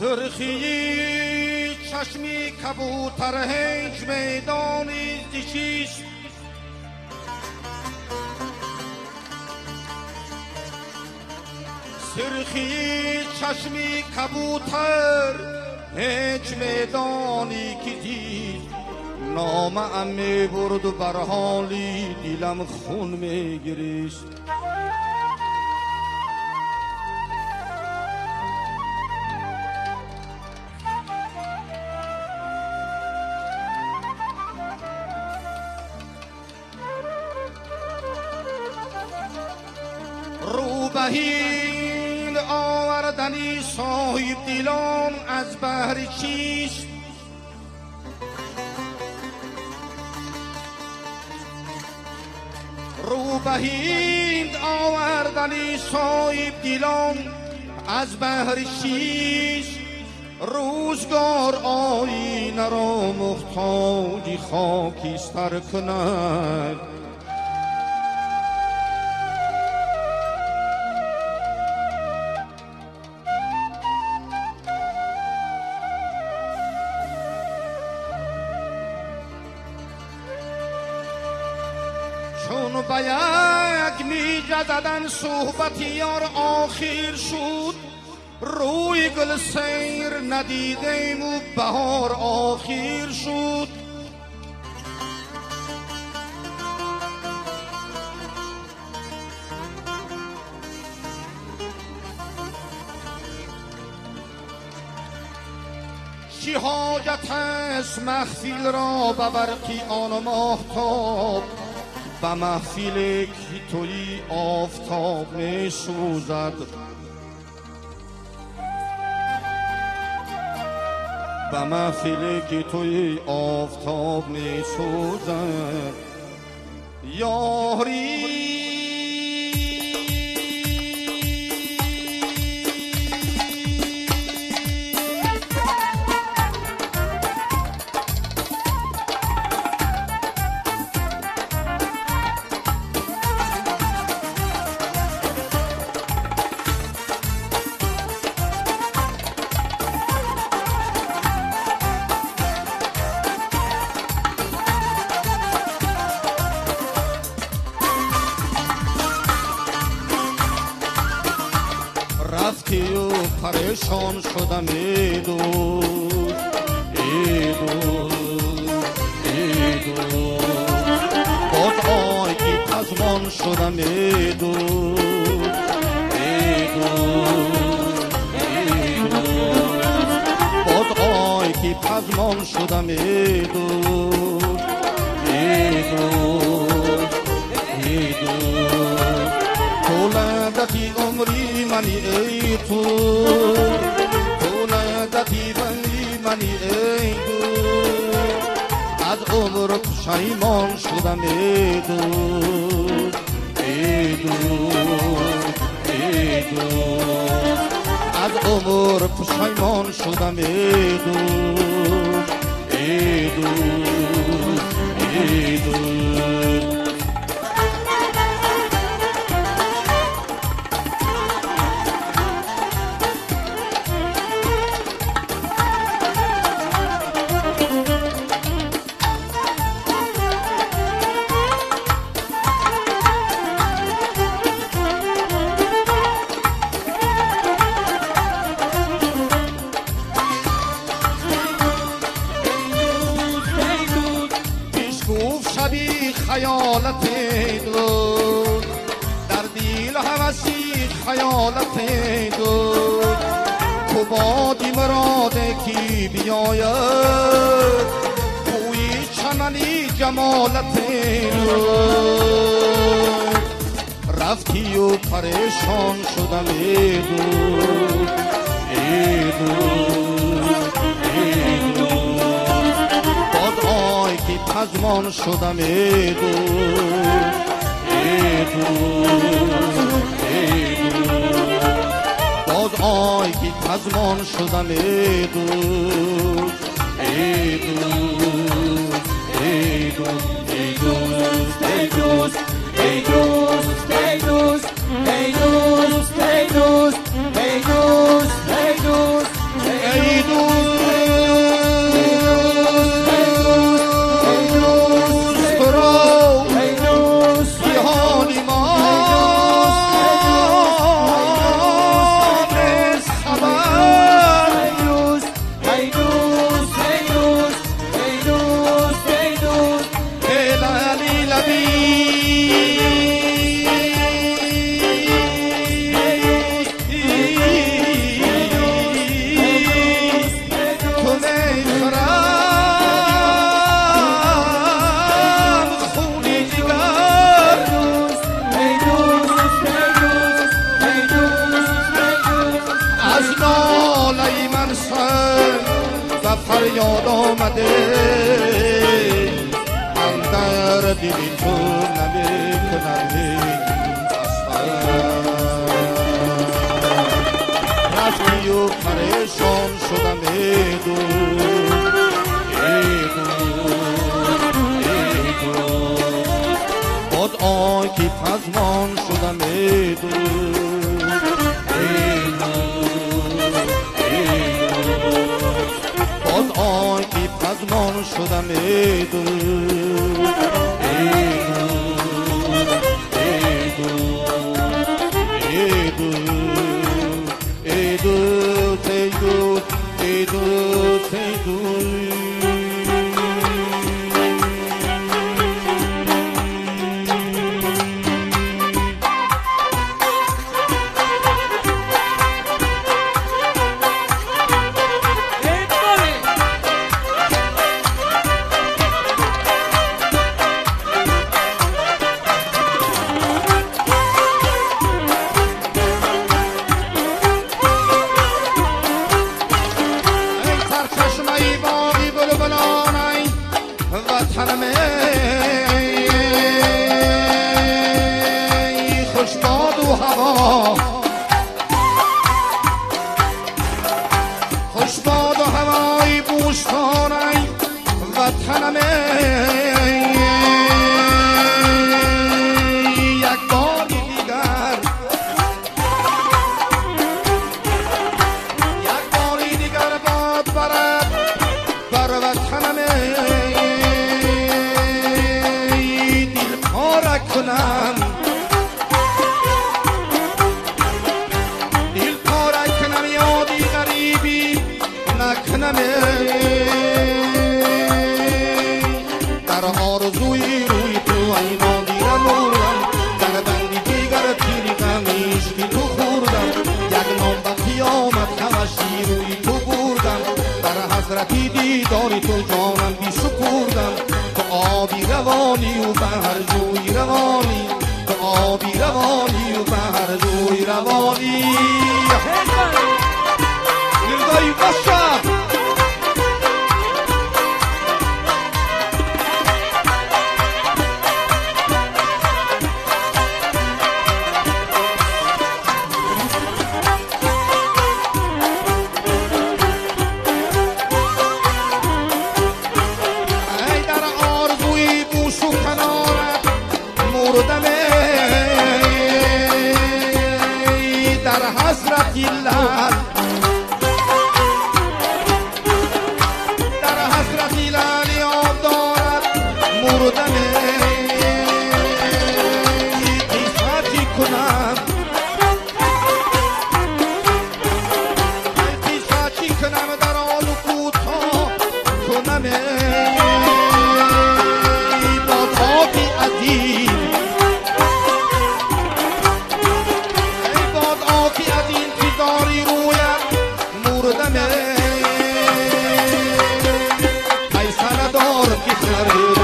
سرخی چشمی کبوتر هنج میدانی زیشیست سرخی چشمی کبوتر هنج میدانی که دید نامه ام می برد و بر حالی دیلم خون می گریست روبهین آوردنی صاحب دیلان از بهر چیست روبهین آوردنی صاحب دیلان از بهر چیست روزگار آینه را محتاجی خاکستر کند چون به یک میجه زدن صحبت یار آخر شد روی گل سیر ندیدیم و بهار آخر شد چی حاجت است محفل را به برقی آن ماهتاب به محفل که توی آفتاب می سوزد به محفل که توی آفتاب می سوزد یاری رفتی و پریشان شدم ای دوست ای دوست ای دوست باز آی که پزمان شدم ای دوست ای دوست ای دوست باز آی که پزمان شدم ای دوست ای دوست ای دوست طولدتی عمری منی ای تو طولدتی منی ای دو از عمر پشیمان شدم ای دو ای دو ای دو از عمر پشیمان شدم ای دو ای دو ای دو خیالت دو در دیل هوسی خیالت دو تو بادی مراده کی بیاید کوی چمنی جمالت دو رفتی و پریشان شدم ای دو ای دو ای دو آی که پزمان شدم ای دو ای دو ای دو باز آی که پزمان شدم ای دو ای دو ای دو ای دوست ای دوست ای دوست ای دوست ای دوست ای دوست ای دوست ای دوست آمده من در دل تو نمی کنم رفتی و پریشان شدم ای دوست باد آکی پزمان شدم ای دوست باد آکی پزمان شدم ای دوست خوشباد و هوا خوشباد و هوای بوستانم وطنم یک بار دیگر باد برد بر وطنم دل پارک کنم یادی غریبی نکنم در آرزوی روی تو اینا دیرم در بندی دیگر تیریدم عشقی تو خوردم یک نام به قیامت همشی روی تو بردم در حضرتی دیداری تو جانم بی سپردم تو آبی روانی و بهر جوی روانی تو آبی روانی و بهر جوی روانی ای باشا ای در آرزوی بوس و کنارت مردم در حسرت لب مردم قیفتی کنم قیفتی کنم در آن کوتا کنم با تاکی عدیم ای باد آکی عدیم که داری رویم مردم پیسه ندار که خرید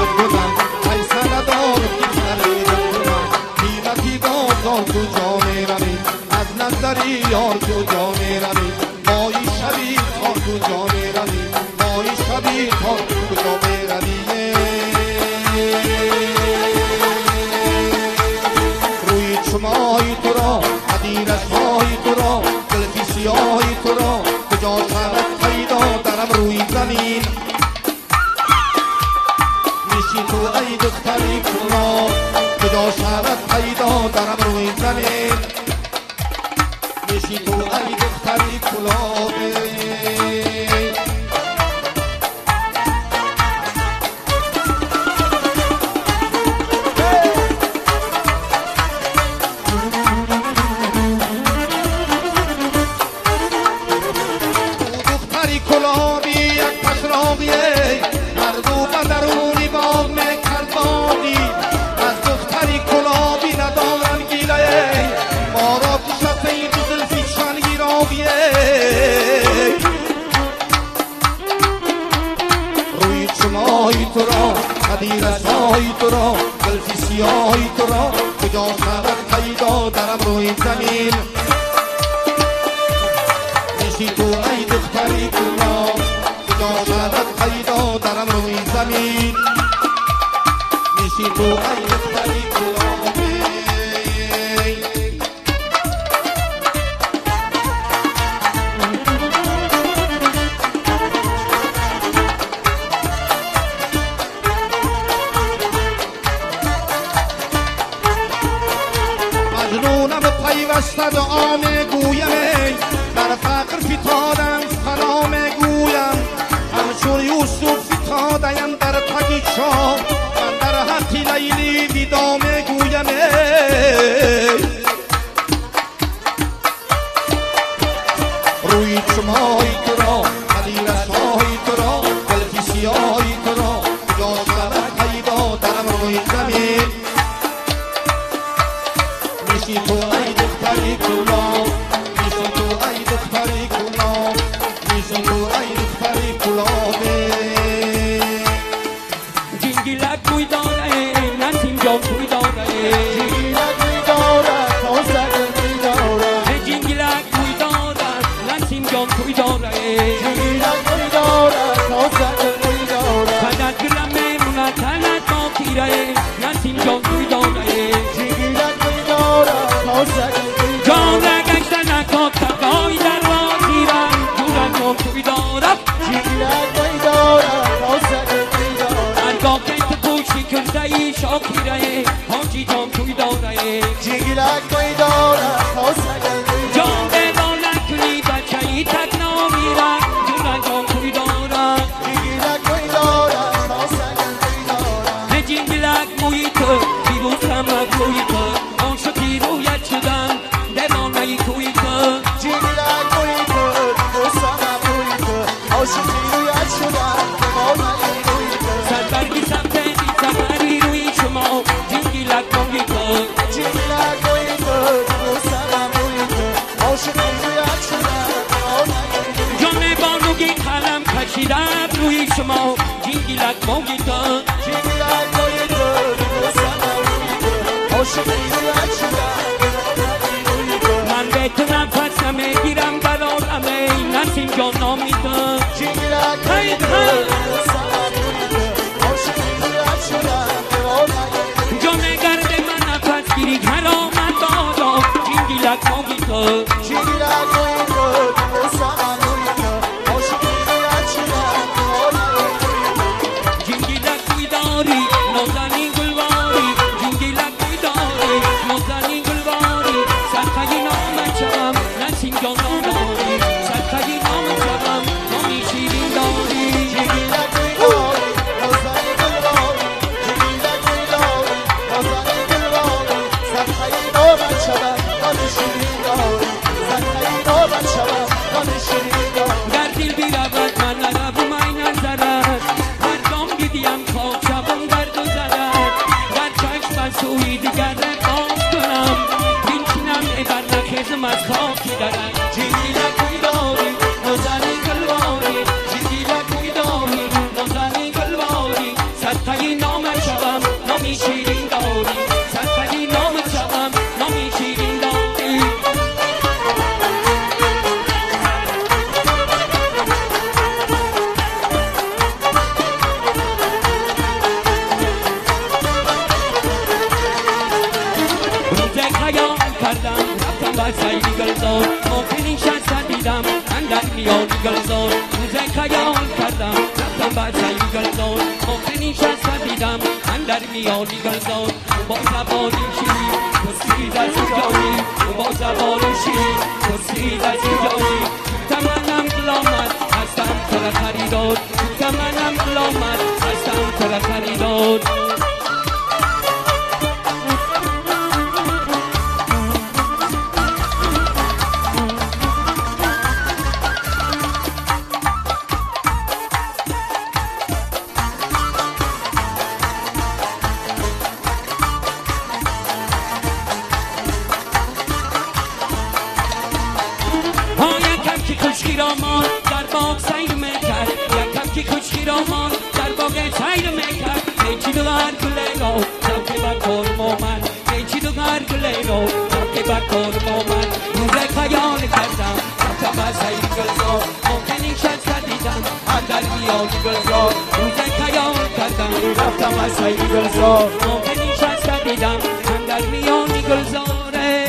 تو جا میرمی از نظری یار تو جا میرمی مایی شبی تا تو جا میرمی مایی شبی تا تو جا میرمی روی چمای تو را حدیرش های تو را دلفی سیاهی تو را کجا شود پیدا درم روی زمین میشی تو ای دختری کنا کجا شود پیدا درم روی زمین میشی تو ای دختری کلابه دختری کلابی یک پشراقیه مردو بدرونی باغ میکرد بادی از دختری کلابی ندارن گیله ما را کشته این تو زلفی شنگیرابیه روی چمای تو را حدیرشای تو را زلفی سیاهی تو را کجا شود پیدا درم روی زمین میشی تو ای دختری کلاب کجا شود پیدا درم روی زمین میشی تو ای دختری گلابی مجنونم پیوسته دعا میگویم در فقر فتادم فنا میگویم همچون یوسف فتادیم در تک شاه من در حق لیلی ویدا میگویم روی چمای تو را علی رسای تو را قلفی سیای تو را کجا شود پیدا درم روی زمین میشی تو ای دختری گلاب میشی تو ای دختری گلاب میشی تو ای دختری گلابی جنگلک توی داره نسیم جان توی داره جنگلک توی داره کاسک توی داره جنگلک توی داره نسیم جان توی داره جنگلک توی داره کاسک توی داره فقط گلم میمونه تنت با تیره نسیم جان توی داره جنگلک توی داره کاسک توی جان داره گشتن نکات تقای در را تیرم جونم جان توی داره جنگلک توی داره کاسک توی داره هرگاه که تو پوشی کرده ای شاکیره حاجی جان توی داره جنگلک توی داره کاسک توی داره جان ببا نکنی بچه ای تکنا میرم جونم جان توی داره جنگلک توی داره کاسک توی داره جنگلک موی تو بیروز هم روی تو عاشقی رویت شدم دیوانه توی تو جنگلک توی تو دوستم توی تو عاشقی رویت شدم دیوانه توی تو سربرگی سمتنی سفری روی شما جنگلک موی تو جنگلک توی تو دوستم توی تو عاشقی رویت شدم دیوانه توی تو جان بانوگی قلم کشیدم روی شما جنگلک موی تو جنگلک توی تو دوستم توی تو عاشقی رویت شدم دیوانه توی تو من به تو نفس نمیگیرم در عالمه نسیم جان نامی تو جنگلک توی تو دوستم توی تو عاشقی رویت شدم دیوانه توی تو جان گرد من نفس گیری کرامت دادا جنگلک موی تو جنگلک توی تو دوستم توی تو عاشقی رویت شدم دیوانه توی تو جنگلک توی داری نازنین گلواری جنگلک توی داری نازنین گلواری سرخی نامت شوم نسیم جان نامداری سرخی نامت شوم نامی شیرین داری جنگلک توی داری نازنین گلواری جنگلک توی داری نازنین گلواری سرخی نامت شوم نام شیرین داری سرخی نامت شوم نام شیرین داری در دل بیرود من نروم این نظرت هر گام دیدیم خواب شبم برگذرد در چشم سوی دیگر باز کنم بینشینم ابر نخیزم از خاکی درد جنگلک توی داری نازنین گلواری جنگلک توی داری نازنین گلواری سرخی نامت شوم نامی شیرین داری سرخی نامت شوم نامی شیرین داری روزه خیال کردم رفتم با سیلی گلزار ممکنی شد دیدم اندر میانی گلزار روزه خیال کردم رفتم با سیلی گلزار ممکنی شد دیدم اندر میانی گلزار با زبانی شیری کسی در سجانی با زبانی شیری کسی در سجانی تمنم غلامت هستم تر خریدار تمنم غلامت هستم تر خریدار خشکیرامان در باغ سیر میکرد یکم که خشکیرامان در باغ سیر میکرد نیچی دوگر گله رو سبکه بکر مومن نیچی دوگر گله رو سبکه بکر مومن روزه خیال کردم رفتم با سیر گلزار ممکنی شد دیدم اندر میان گلزار روز خیال کردم رفتم از سیر گلزار موقع نشستم دیدم اندر میان گلزاره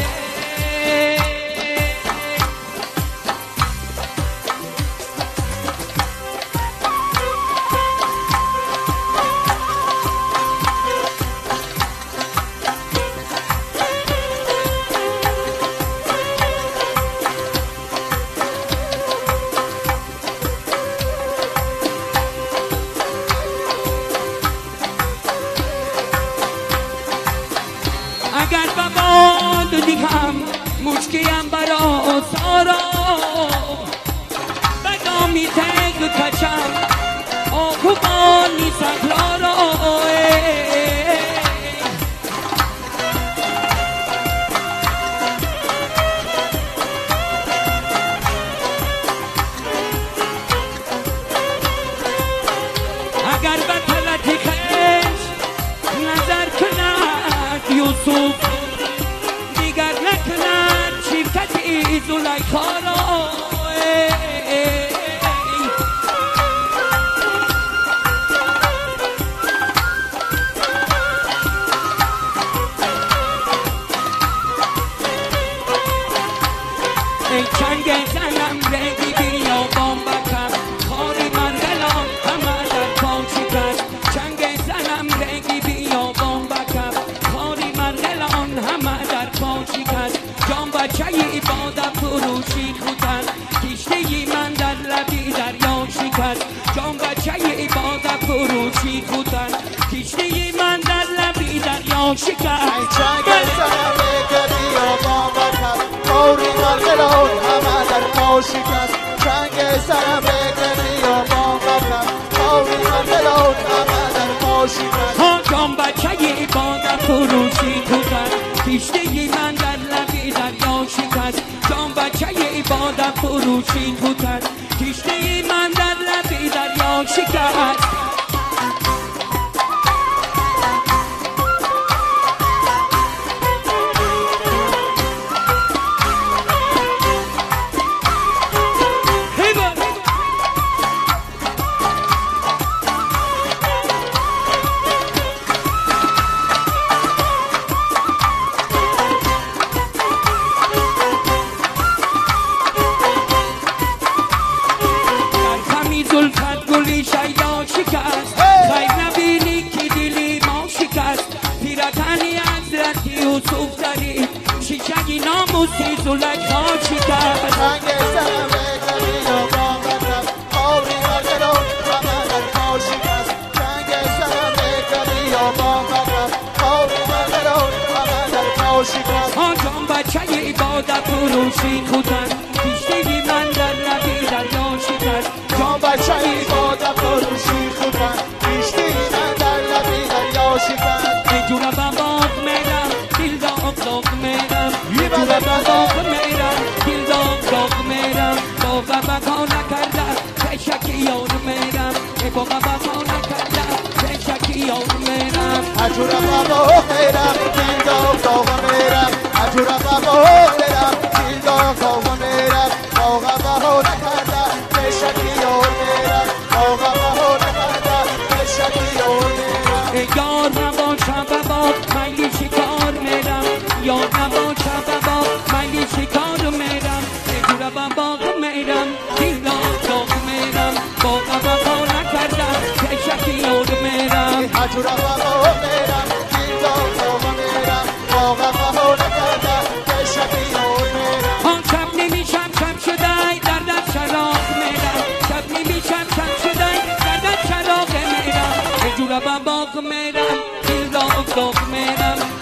اگر بباد دیگم مشکیم برا سارا بدامی تگ کچم آکو بانی سکلارا اگر به طلت خش نظر کند یوسف دیگر نکند شرکتی زلیخا را ای چنگ زنم رنگی بیا بامبکم خاری مرگلان همه در پاچی کش چنگ زنم رنگی بیا بامبکم خاری مرگلان همه در پاچی کش جان بچه عبادت فروشی خودن کشتی من در لبی دریا شکست جان بچه عبادت فروشی خودن کشتی من در لبی دریا شکست ای چنگ زنم رنگی بیا بامبکم خاری مرگلان همه در پا شکست چنگ سرم رنگی و بامبکم خاری مرگلان همه در پا شکست ها جان بچه عبادت فروشی خودن کشتی من در لبی دریا شکست جان بچه عبادت فروشی خودن کشتی من در لبی دریا شکست زلفت گلی شیدا شکست خیر نبینی که دلی ما شکست پیرتنی حضرت یوسف داری شیشگی ناموسی زلیخا شکست چنگ سرم رنگی و بامبکم خاری مرگلان همه در پا شکست چنگ سرم رنگی و بامبکم خاری مرگلان همه در پا شکست ها جان بچه عبادت فروشی خودن کشتی من در لبی دریا شکست جان بچه عبادت فروشی خودن کشتی من در لبی دریا شکست ای جونم باغ میرم دل داغ داغ میرم ای جونم باغ میرم دل داغ داغ میرم باغ بقا نکردم کشکی یار میرم ای باغ بقا نکردم کشکی یار میرم اجورم بابا میرم دل داغ داغ میرم اجورم بابا میرم دل داغ داغ میرم باغ بقا نکردم کشکی یار میرم باغ بقا نکردم کشکی یار میرم ای یار نباشم بابا میلی شکار میرم یار نباشم بابا میلی شکار میرم ای جورم باغ میرم دل داغ داغ میرم باغ بقا نکردم کشکی یار میرم اجورم بابا میرم دل داغ داغ میرم باغ بقا نکردم کشکی یار میرم آن شب نمیشم شب شدای دردت شراق میرم شب نمیشم شب شدای دردت شراق میرم ای جورم باغ میرم دل داغ داغ میرم